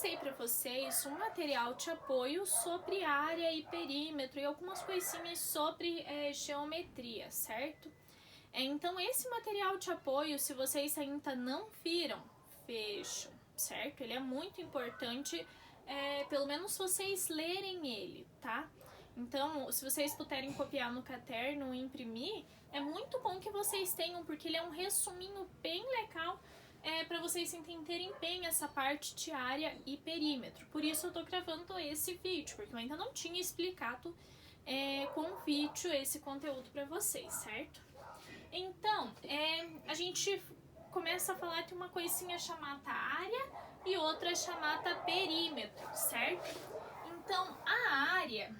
listei para vocês um material de apoio sobre área e perímetro e algumas coisinhas sobre geometria, certo? Então esse material de apoio, se vocês ainda não viram, vejam, certo? Ele é muito importante, pelo menos vocês lerem ele, tá? Então, se vocês puderem copiar no caderno e imprimir, é muito bom que vocês tenham, porque ele é um resuminho bem legal para vocês entenderem bem essa parte de área e perímetro. Por isso eu tô gravando esse vídeo, porque eu ainda não tinha explicado com vídeo esse conteúdo para vocês, certo? Então, a gente começa a falar de uma coisinha chamada área e outra chamada perímetro, certo? Então, a área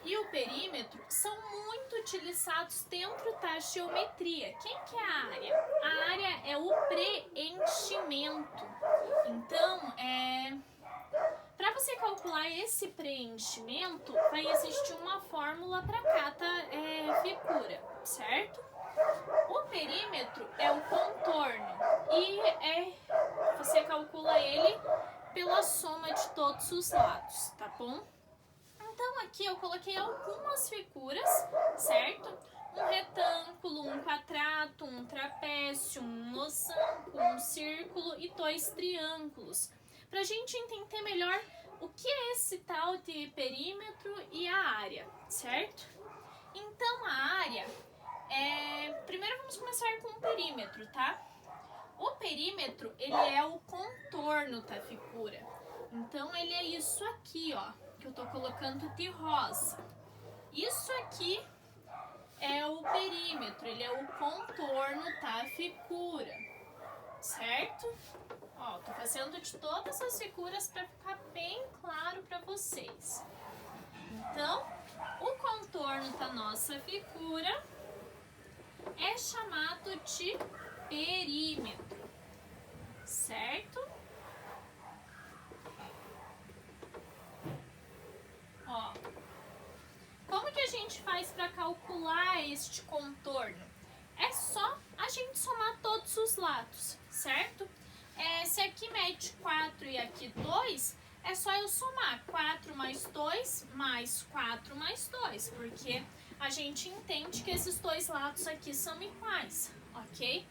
e o perímetro são muito utilizados dentro da geometria. Quem que é a área? A área é o preenchimento. Então, para você calcular esse preenchimento, vai existir uma fórmula para cada figura, certo? O perímetro é o contorno e você calcula ele pela soma de todos os lados, tá bom? Então aqui eu coloquei algumas figuras, certo? Um retângulo, um quadrado, um trapézio, um losango, um círculo e 2 triângulos. Pra gente entender melhor o que é esse tal de perímetro e a área, certo? Então a área primeiro vamos começar com o perímetro, tá? O perímetro, ele é o contorno da figura. Então ele é isso aqui, ó, que eu tô colocando de rosa. Isso aqui é o perímetro, ele é o contorno da figura, certo? Ó, tô fazendo de todas as figuras para ficar bem claro para vocês. Então, o contorno da nossa figura é chamado de perímetro, certo? Ó, como que a gente faz para calcular este contorno? É só a gente somar todos os lados, certo? Se aqui mede 4 e aqui 2, é só eu somar 4 mais 2 mais 4 mais 2, porque a gente entende que esses dois lados aqui são iguais, ok?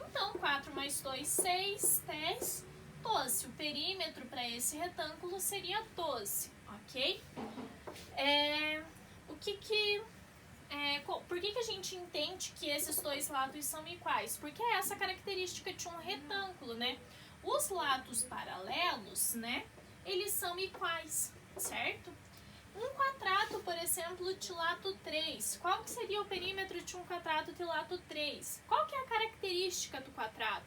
Então, 4 mais 2, 6, 10, 12. O perímetro para esse retângulo seria 12, ok? Por que a gente entende que esses dois lados são iguais? Porque é essa característica de um retângulo, né? Os lados paralelos, né? Eles são iguais, certo? Um quadrado, por exemplo, de lado 3. Qual que seria o perímetro de um quadrado de lado 3? Qual que é a característica do quadrado?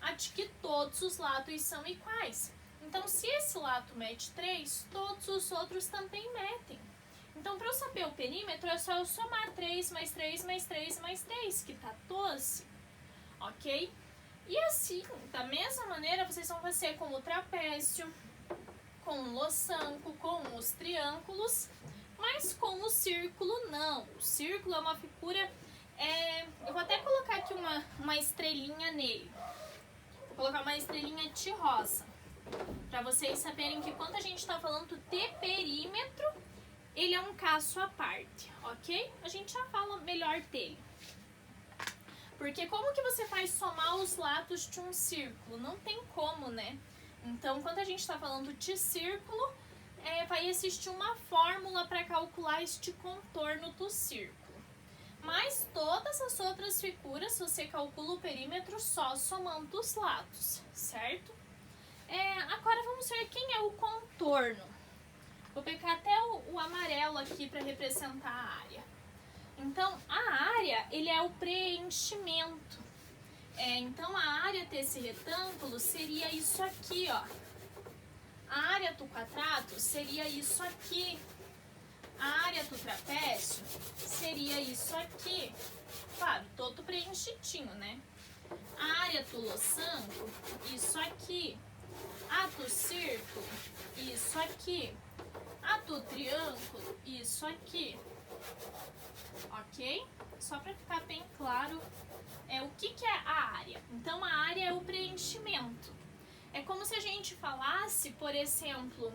A de que todos os lados são iguais. Então, se esse lado mede 3, todos os outros também medem. Então, para eu saber o perímetro, é só eu somar 3 mais 3 mais 3 mais 3, que dá 12, ok? E assim, da mesma maneira, vocês vão fazer com o trapézio, com o losango, com os triângulos, mas com o círculo não. O círculo é uma figura, eu vou até colocar aqui uma estrelinha nele. Vou colocar uma estrelinha de rosa, para vocês saberem que quando a gente está falando de perímetro, ele é um caso à parte, ok? A gente já fala melhor dele. Porque como que você faz somar os lados de um círculo? Não tem como, né? Então, quando a gente está falando de círculo, vai existir uma fórmula para calcular este contorno do círculo. Mas todas as outras figuras, você calcula o perímetro só somando os lados, certo? Agora vamos ver quem é o contorno. Vou pegar até o amarelo aqui para representar a área. Então, a área, ele é o preenchimento. Então, a área desse retângulo seria isso aqui, ó. A área do quadrado seria isso aqui. A área do trapézio seria isso aqui. Claro, todo preenchidinho, né? A área do losango, isso aqui. A do círculo, isso aqui. A do triângulo, isso aqui. Ok? Só para ficar bem claro o que é a área. Então, a área é o preenchimento. É como se a gente falasse, por exemplo,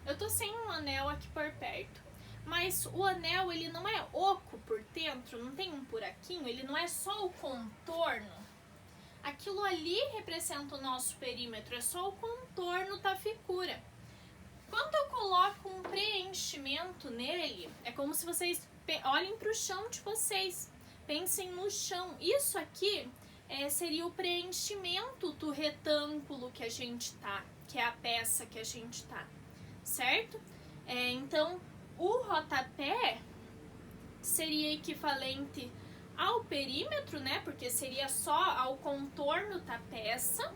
eu tô sem um anel aqui por perto, mas o anel ele não é oco por dentro, não tem um buraquinho, ele não é só o contorno. Aquilo ali representa o nosso perímetro, é só o contorno da figura. Quando eu coloco um preenchimento nele, é como se vocês olhem para o chão de vocês, pensem no chão. Isso aqui seria o preenchimento do retângulo que a gente tá, que é a peça que a gente tá, certo? Então, o rodapé seria equivalente ao perímetro, né? Porque seria só ao contorno da peça.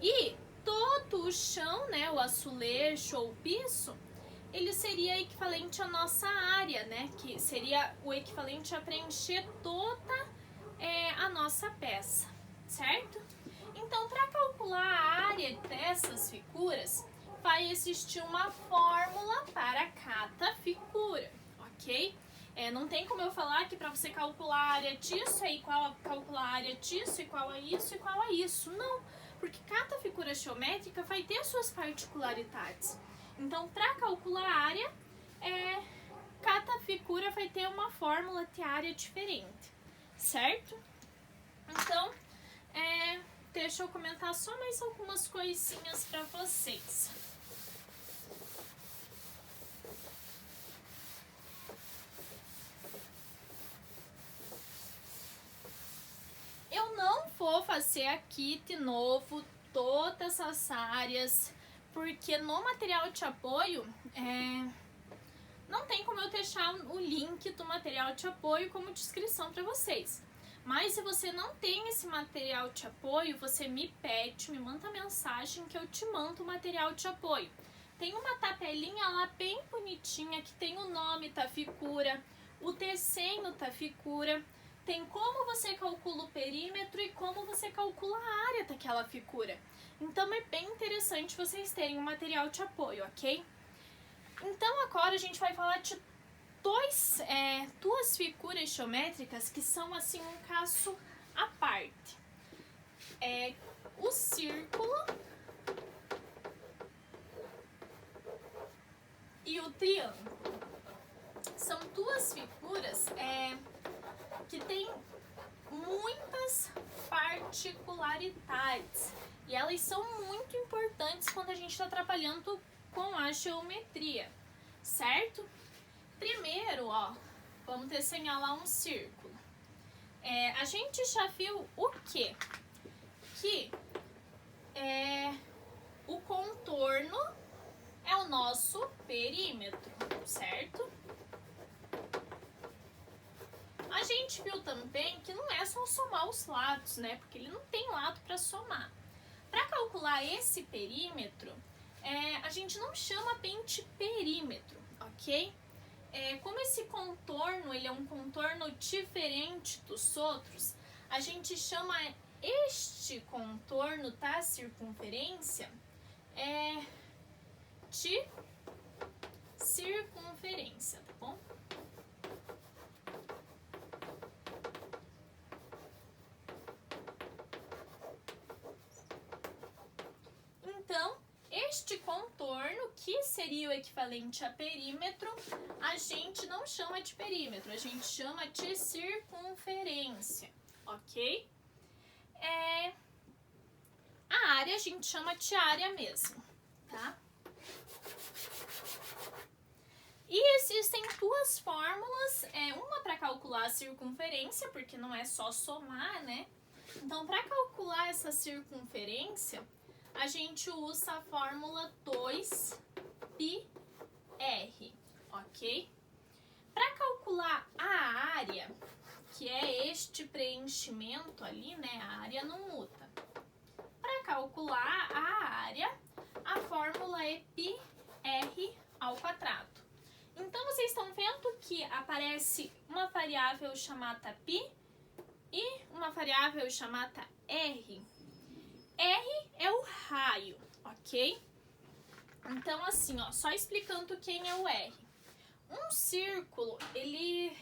E todo o chão, né? O azulejo ou o piso, ele seria equivalente à nossa área, né? Que seria o equivalente a preencher toda a nossa peça, certo? Então, para calcular a área dessas figuras, vai existir uma fórmula para cada figura, ok? Não tem como eu falar que para você calcular a área disso é igual a calcular a área disso, igual a isso, igual a isso. Não, porque cada figura geométrica vai ter suas particularidades. Então, para calcular a área, cada figura vai ter uma fórmula de área diferente, certo? Então, deixa eu comentar só mais algumas coisinhas para vocês. Eu não vou fazer aqui de novo todas as áreas, porque no material de apoio não tem como eu deixar o link do material de apoio como descrição para vocês. Mas se você não tem esse material de apoio, você me pede, me manda mensagem que eu te mando o material de apoio. Tem uma tabelinha lá bem bonitinha que tem o nome da figura, o desenho da figura, tem como você calcula o perímetro e como você calcula a área daquela figura. Então é bem interessante vocês terem um material de apoio, ok? Então agora a gente vai falar de duas figuras geométricas que são assim um caso à parte. O círculo e o triângulo. São duas figuras que têm muitas particularidades e elas são muito importantes quando a gente está trabalhando com a geometria, certo? Primeiro, vamos desenhar lá um círculo. A gente já viu o quê? Que o contorno é o nosso perímetro, certo? A gente viu também que não é só somar os lados, né? Porque ele não tem lado para somar. Para calcular esse perímetro, a gente não chama bem de perímetro, ok? Como esse contorno ele é um contorno diferente dos outros, a gente chama este contorno da circunferência de circunferência, tá bom? Então, este contorno, que seria o equivalente a perímetro, a gente não chama de perímetro, a gente chama de circunferência, ok? A área a gente chama de área mesmo, tá? E existem duas fórmulas, uma para calcular a circunferência, porque não é só somar, né? Então, para calcular essa circunferência, a gente usa a fórmula 2πr, ok? Para calcular a área, que é este preenchimento ali, né? A área não muda. Para calcular a área, a fórmula é πr ao quadrado. Então, vocês estão vendo que aparece uma variável chamada π e uma variável chamada r. R é o raio, ok? Então, assim, só explicando quem é o R. Um círculo, ele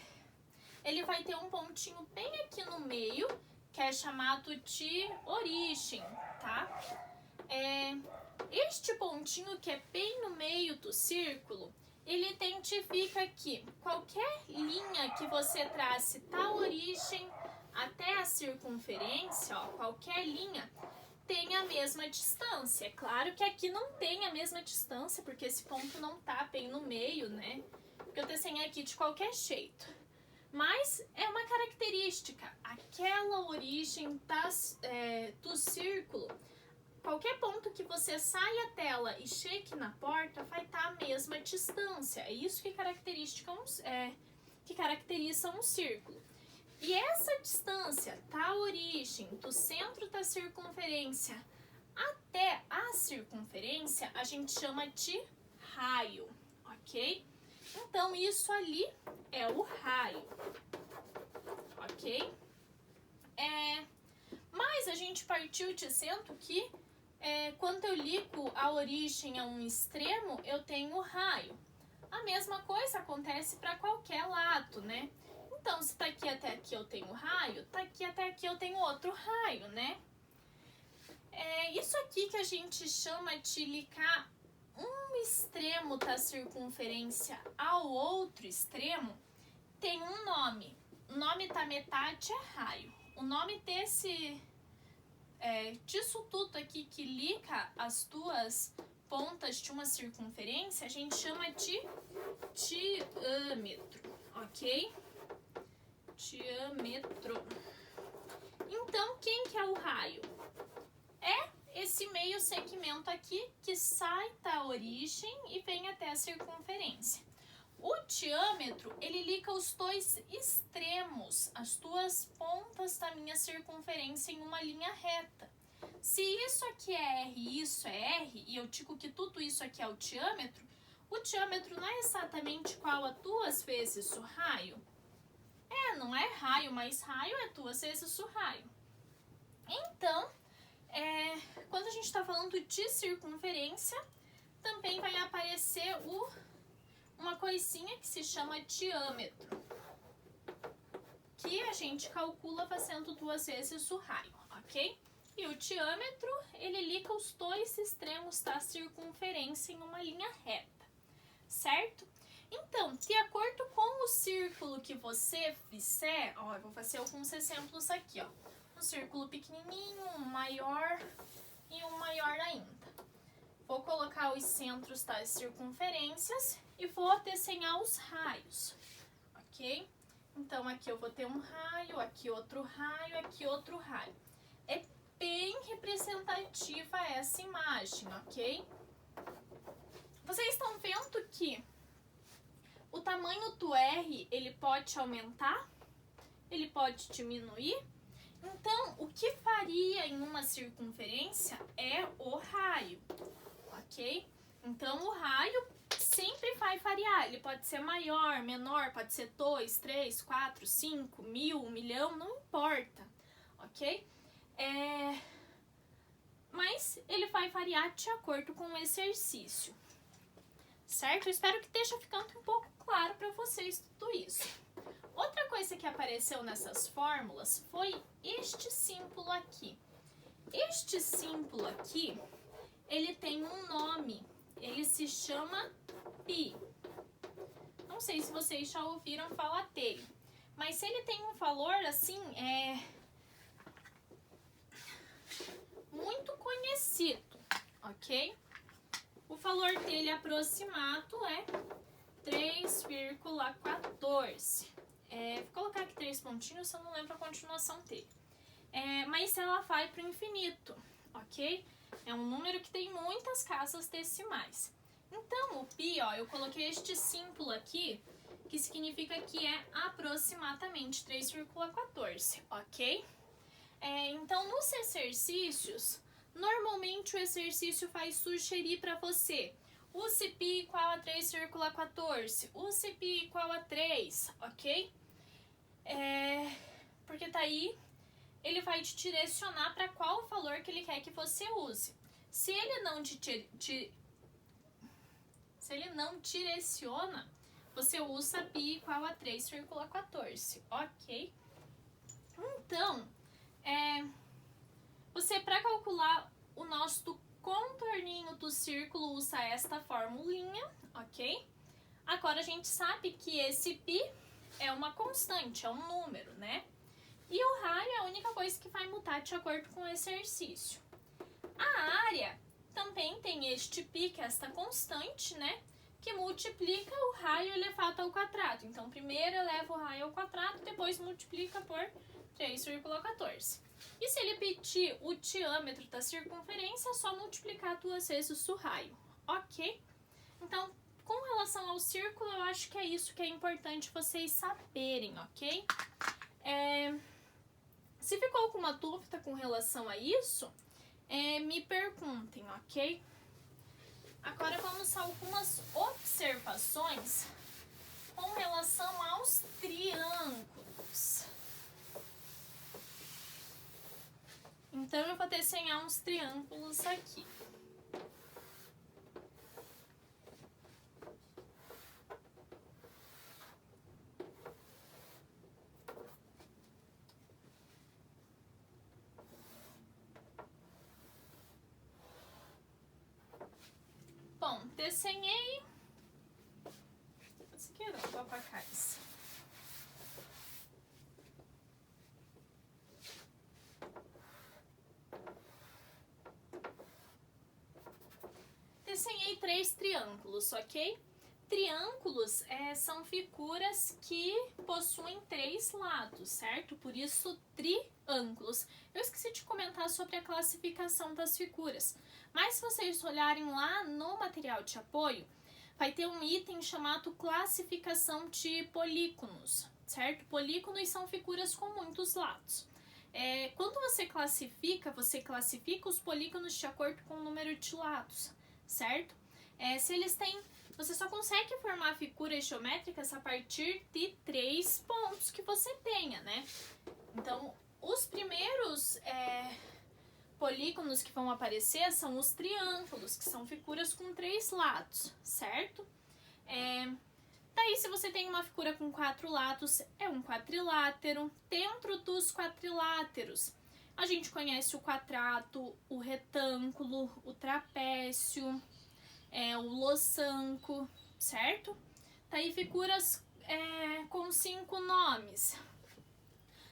vai ter um pontinho bem aqui no meio, que é chamado de origem, tá? Este pontinho que é bem no meio do círculo, ele identifica que qualquer linha que você trace da origem até a circunferência, ó, qualquer linha, tem a mesma distância. É claro que aqui não tem a mesma distância, porque esse ponto não tá bem no meio, né? Porque eu desenhei aqui de qualquer jeito. Mas é uma característica, aquela origem do círculo, qualquer ponto que você saia dela e chegue na porta vai estar a mesma distância. É isso que caracteriza um círculo. E essa distância da origem do centro da circunferência até a circunferência a gente chama de raio, ok? Então isso ali é o raio, ok? Mas a gente partiu dizendo que quando eu ligo a origem a um extremo, eu tenho o raio. A mesma coisa acontece para qualquer lado, né? Então, se daqui até aqui eu tenho raio, daqui até aqui eu tenho outro raio, né? Isso aqui que a gente chama de ligar um extremo da circunferência ao outro extremo tem um nome. O nome da metade é raio. O nome disso tudo aqui que liga as duas pontas de uma circunferência, a gente chama de diâmetro, ok? Diâmetro. Então, quem que é o raio? É esse meio segmento aqui que sai da origem e vem até a circunferência. O diâmetro, ele liga os dois extremos, as duas pontas da minha circunferência em uma linha reta. Se isso aqui é R e isso é R, e eu digo que tudo isso aqui é o diâmetro não é exatamente igual a 2 vezes o raio? Não é raio, mas raio é 2 vezes o raio. Então, quando a gente está falando de circunferência, também vai aparecer uma coisinha que se chama diâmetro, que a gente calcula fazendo 2 vezes o raio, ok? E o diâmetro, ele liga os dois extremos da circunferência em uma linha reta, certo? Então, de acordo com o círculo que você fizer, ó, eu vou fazer alguns exemplos aqui, ó. Um círculo pequenininho, um maior e um maior ainda. Vou colocar os centros das circunferências e vou desenhar os raios, ok? Então, aqui eu vou ter um raio, aqui outro raio, aqui outro raio. É bem representativa essa imagem, ok? Vocês estão vendo que o tamanho do R, ele pode aumentar, ele pode diminuir. Então, o que varia em uma circunferência é o raio, ok? Então, o raio sempre vai variar. Ele pode ser maior, menor, pode ser 2, 3, 4, 5, 1000, 1 milhão, não importa, ok? Mas ele vai variar de acordo com o exercício, certo? Eu espero que esteja ficando um pouco claro para vocês tudo isso. Outra coisa que apareceu nessas fórmulas foi este símbolo aqui. Este símbolo aqui, ele tem um nome, ele se chama π. Não sei se vocês já ouviram falar dele, mas ele tem um valor assim, muito conhecido, ok? O valor dele aproximado é 3,14. Vou colocar aqui 3 pontinhos, eu não lembro a continuação dele. Mas ela vai para o infinito, ok? É um número que tem muitas casas decimais. Então, o π, ó, eu coloquei este símbolo aqui, que significa que é aproximadamente 3,14, ok? Então, nos exercícios, normalmente o exercício vai sugerir para você use π igual a 3,14, use π igual a 3, ok? Porque daí ele vai te direcionar para qual valor que ele quer que você use. Se ele não direciona, você usa π igual a 3,14, ok? Então, Você, para calcular o nosso contorninho do círculo, usa esta formulinha, ok? Agora, a gente sabe que esse π é uma constante, é um número, né? E o raio é a única coisa que vai mudar de acordo com o exercício. A área também tem este π, que é esta constante, né? Que multiplica o raio elevado ao quadrado. Então, primeiro eleva o raio ao quadrado, depois multiplica por 3,14. E se ele pedir o diâmetro da circunferência, é só multiplicar 2 vezes o raio, ok? Então, com relação ao círculo, eu acho que é isso que é importante vocês saberem, ok? Se ficou alguma dúvida com relação a isso, me perguntem, ok? Agora vamos a algumas observações com relação aos triângulos. Então, eu vou desenhar uns triângulos aqui. Bom, desenhei. Esse aqui não, vou apagar isso. Desenhei 3 triângulos, ok? Triângulos são figuras que possuem 3 lados, certo? Por isso, triângulos. Eu esqueci de comentar sobre a classificação das figuras, mas se vocês olharem lá no material de apoio, vai ter um item chamado classificação de polígonos, certo? Polígonos são figuras com muitos lados. Quando você classifica os polígonos de acordo com o número de lados, certo? Se eles têm, você só consegue formar figuras geométricas a partir de 3 pontos que você tenha, né? Então, os primeiros polígonos que vão aparecer são os triângulos, que são figuras com 3 lados, certo? Daí, se você tem uma figura com 4 lados, é um quadrilátero. Dentro dos quadriláteros, a gente conhece o quadrado, o retângulo, o trapézio, o losango, certo? Daí, figuras com 5 nomes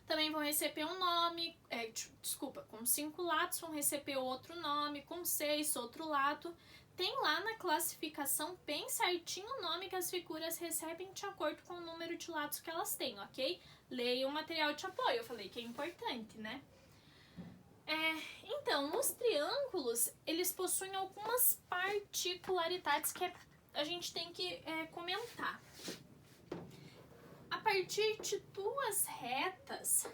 também vão receber um nome, com 5 lados vão receber outro nome, com 6 outro lado. Tem lá na classificação bem certinho o nome que as figuras recebem de acordo com o número de lados que elas têm, ok? Leia o material de apoio, eu falei que é importante, né? Então, os triângulos, eles possuem algumas particularidades que a gente tem que comentar. A partir de 2 retas,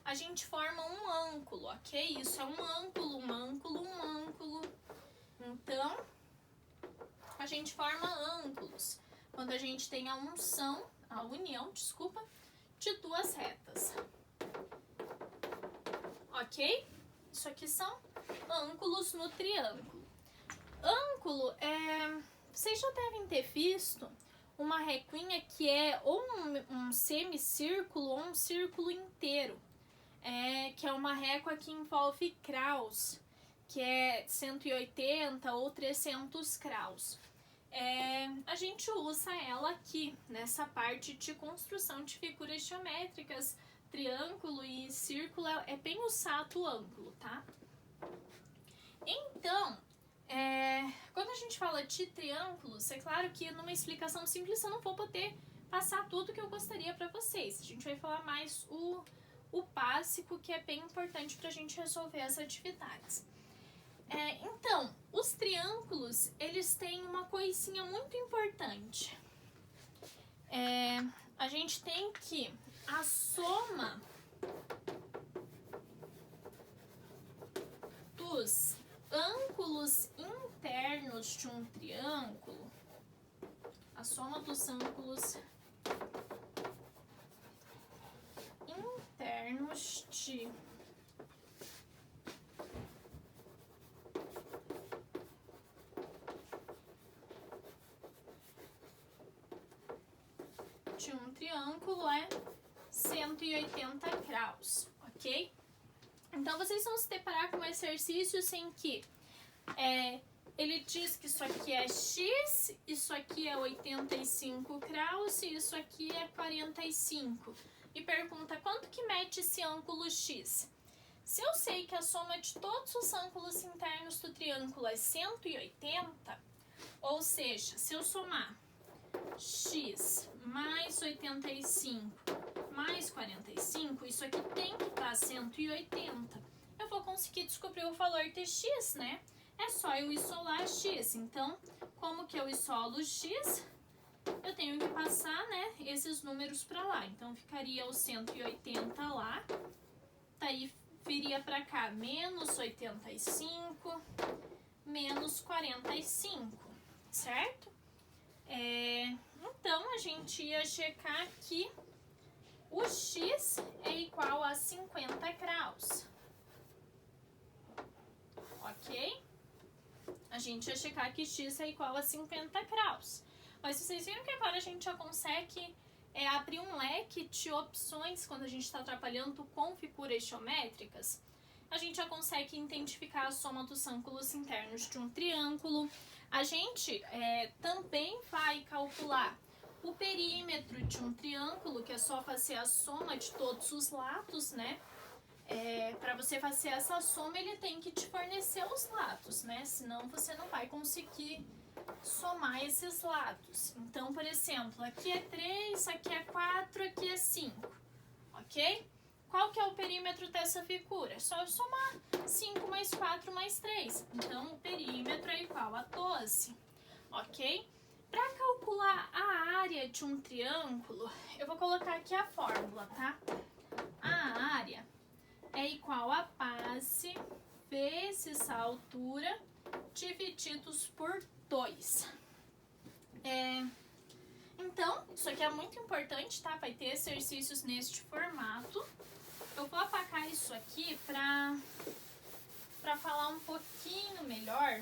a gente forma um ângulo, ok? Isso é um ângulo, um ângulo, um ângulo. Então, a gente forma ângulos quando a gente tem a união, de 2 retas. Ok? Isso aqui são ângulos no triângulo. Ângulo vocês já devem ter visto uma reguinha que é ou um semicírculo ou um círculo inteiro. Que é uma régua que envolve graus, que é 180 ou 300 graus. A gente usa ela aqui, nessa parte de construção de figuras geométricas. Triângulo e círculo é bem usado o ângulo, tá? Então, quando a gente fala de triângulos, é claro que numa explicação simples eu não vou poder passar tudo que eu gostaria para vocês. A gente vai falar mais o básico, que é bem importante para a gente resolver as atividades. Então, os triângulos, eles têm uma coisinha muito importante. A gente tem que a soma dos ângulos internos de um triângulo, a soma dos ângulos internos de um triângulo é 180 graus, ok? Então, vocês vão se deparar com exercícios em que ele diz que isso aqui é x, isso aqui é 85 graus e isso aqui é 45. E pergunta quanto que mede esse ângulo x. Se eu sei que a soma de todos os ângulos internos do triângulo é 180, ou seja, se eu somar x mais 85 mais 45, isso aqui tem que estar 180. Eu vou conseguir descobrir o valor de x, né? É só eu isolar x. Então, como que eu isolo x? Eu tenho que passar, né, esses números para lá. Então, ficaria o 180 lá. Daí, viria para cá menos 85, menos 45, certo? Então, a gente ia checar que o x é igual a 50 graus. Ok? A gente ia checar que x é igual a 50 graus. Mas vocês viram que agora a gente já consegue abrir um leque de opções quando a gente está trabalhando com figuras geométricas. A gente já consegue identificar a soma dos ângulos internos de um triângulo. A gente também vai calcular o perímetro de um triângulo, que é só fazer a soma de todos os lados, né? Para você fazer essa soma, ele tem que te fornecer os lados, né? Senão você não vai conseguir somar esses lados. Então, por exemplo, aqui é 3, aqui é 4, aqui é 5, ok? Qual que é o perímetro dessa figura? É só eu somar 5 mais 4 mais 3. Então, o perímetro é igual a 12, ok? Para calcular a área de um triângulo, eu vou colocar aqui a fórmula, tá? A área é igual a base vezes a altura divididos por 2. Então, isso aqui é muito importante, tá? Vai ter exercícios neste formato. Eu vou apagar isso aqui para falar um pouquinho melhor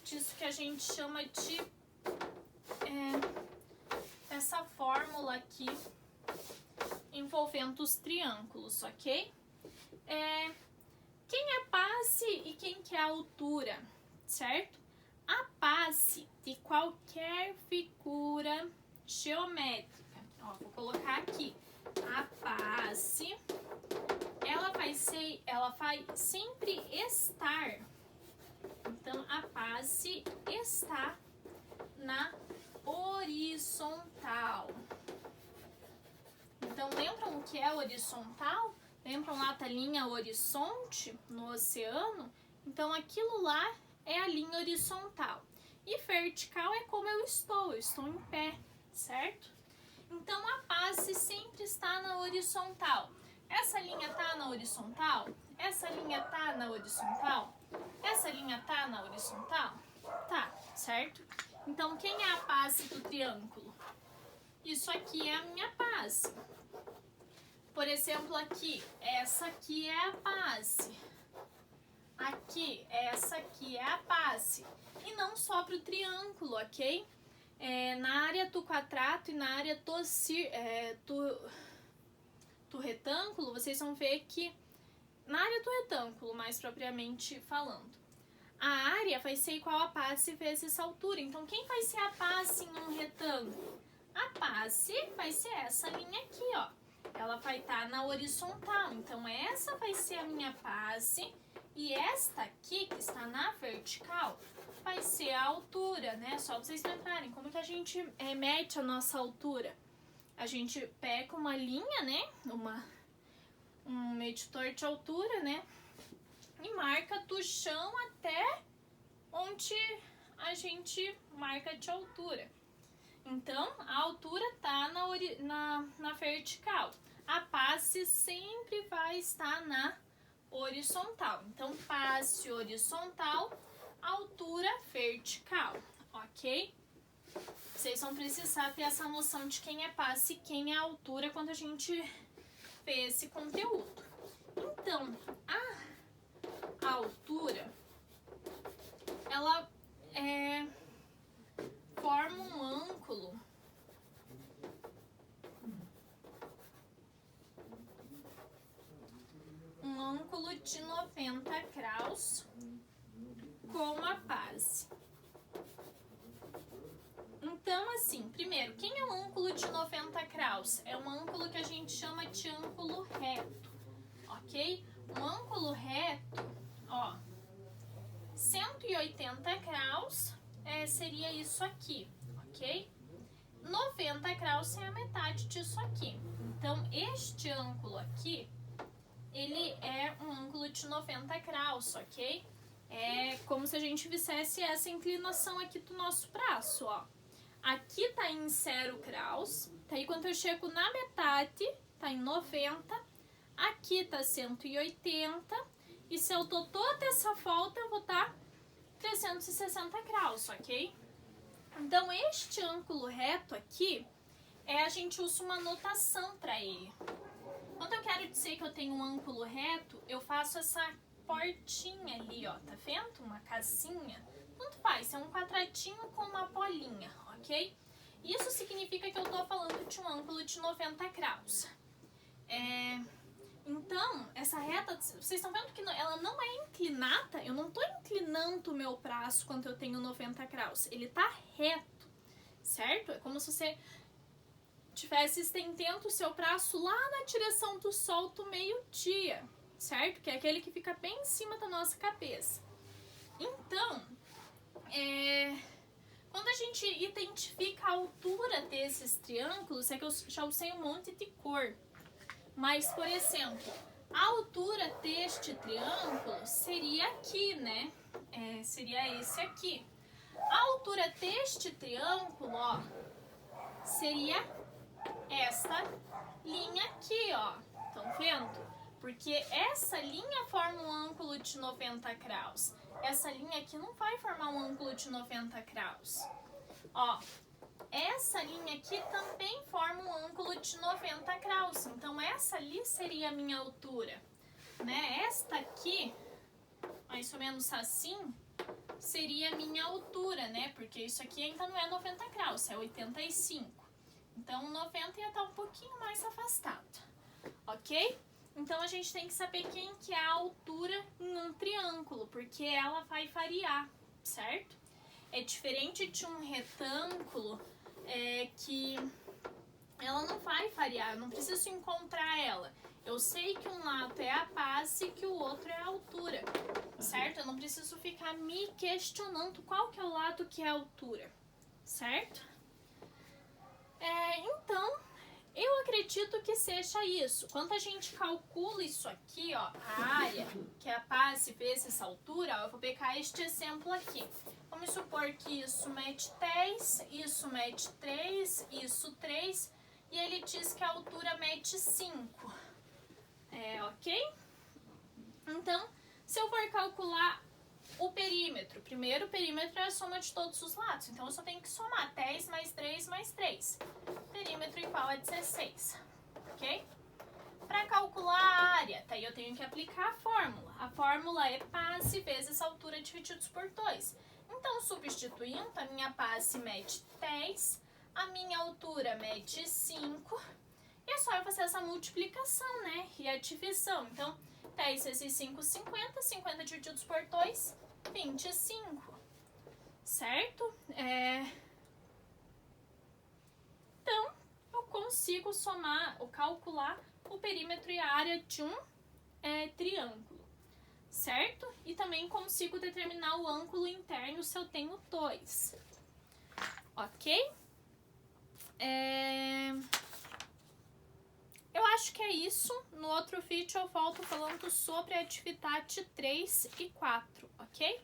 disso que a gente chama de essa fórmula aqui envolvendo os triângulos, ok? Quem é a base e quem que é a altura, certo? A base de qualquer figura geométrica, ó, vou colocar aqui, a base, ela vai sempre estar, então a base está na horizontal. Então, lembram o que é horizontal? Lembram lá da linha horizonte no oceano? Então, aquilo lá é a linha horizontal. E vertical é como eu estou em pé, certo? Então, a base sempre está na horizontal. Essa linha está na horizontal? Essa linha está na horizontal? Essa linha está na horizontal? Tá, certo? Então, quem é a base do triângulo? Isso aqui é a minha base. Por exemplo, aqui, essa aqui é a base. Aqui, essa aqui é a base. E não só para o triângulo, ok? Na área do quadrado e na área do retângulo, vocês vão ver que, na área do retângulo, mais propriamente falando, a área vai ser igual a base vezes a altura. Então, quem vai ser a base em um retângulo? A base vai ser essa linha aqui, ó. Ela vai estar na horizontal. Então, essa vai ser a minha base. E esta aqui, que está na vertical, vai ser a altura, né? Só pra vocês lembrarem como que a gente mede a nossa altura. A gente pega uma linha, né? Um medidor de altura, né? E marca do chão até onde a gente marca de altura. Então, a altura tá na vertical. A base sempre vai estar na horizontal. Então, base horizontal, altura vertical, ok? Vocês vão precisar ter essa noção de quem é base e quem é altura quando a gente vê esse conteúdo. Então, a altura, ela forma um ângulo de 90 graus com a base. Então, assim, primeiro, quem é um ângulo de 90 graus? É um ângulo que a gente chama de ângulo reto, ok? Um ângulo reto, ó, 180 graus seria isso aqui, ok? 90 graus é a metade disso aqui. Então, este ângulo aqui, ele é um ângulo de 90 graus, ok? É como se a gente fizesse essa inclinação aqui do nosso braço, ó. Aqui tá em 0 graus, daí quando eu chego na metade, tá em 90, aqui tá 180, e se eu dou toda essa volta, eu vou dar 360 graus, ok? Então, este ângulo reto aqui, a gente usa uma notação para ele. Quando eu quero dizer que eu tenho um ângulo reto, eu faço essa portinha ali, ó, tá vendo? Uma casinha. Tanto faz, é um quadradinho com uma bolinha, ok? Isso significa que eu tô falando de um ângulo de 90 graus. Então, essa reta, vocês estão vendo que ela não é inclinada? Eu não tô inclinando o meu braço quando eu tenho 90 graus. Ele tá reto, certo? É como se você estivesse estendendo o seu braço lá na direção do sol do meio-dia, certo? Que é aquele que fica bem em cima da nossa cabeça. Então, quando a gente identifica a altura desses triângulos, é que eu já usei um monte de cor. Mas, por exemplo, a altura deste triângulo seria aqui, né? Seria esse aqui. A altura deste triângulo, ó, seria esta linha aqui, ó. Estão vendo? Porque essa linha forma um ângulo de 90 graus. Essa linha aqui não vai formar um ângulo de 90 graus. Ó, essa linha aqui também forma um ângulo de 90 graus. Então, essa ali seria a minha altura, né? Esta aqui, mais ou menos assim, seria a minha altura, né? Porque isso aqui ainda não é 90 graus, é 85. Então, 90 ia estar um pouquinho mais afastado, ok? Então, a gente tem que saber quem que é a altura em um triângulo, porque ela vai variar, certo? É diferente de um retângulo, que ela não vai variar, eu não preciso encontrar ela. Eu sei que um lado é a base e que o outro é a altura, certo? Eu não preciso ficar me questionando qual que é o lado que é a altura, certo? Então, eu acredito que seja isso. Quando a gente calcula isso aqui, ó, a área, que é a base vezes essa altura, ó, eu vou pegar este exemplo aqui. Vamos supor que isso mede 10, isso mede 3, isso 3, e ele diz que a altura mede 5. Ok? Então, se eu for calcular o perímetro, primeiro o perímetro é a soma de todos os lados, então eu só tenho que somar 10 mais 3 mais 3. Perímetro igual a 16, ok? Para calcular a área, daí eu tenho que aplicar a fórmula. A fórmula é base vezes altura divididos por 2. Então, substituindo, a minha base mede 10, a minha altura mede 5, e é só eu fazer essa multiplicação, né? E a divisão. Então, 10 vezes 5, 50, 50 divididos por 2, 25, certo? Então, eu consigo somar ou calcular o perímetro e a área de um triângulo, certo? E também consigo determinar o ângulo interno se eu tenho 2, ok? Eu acho que é isso. No outro vídeo eu volto falando sobre a atividade 3 e 4, ok?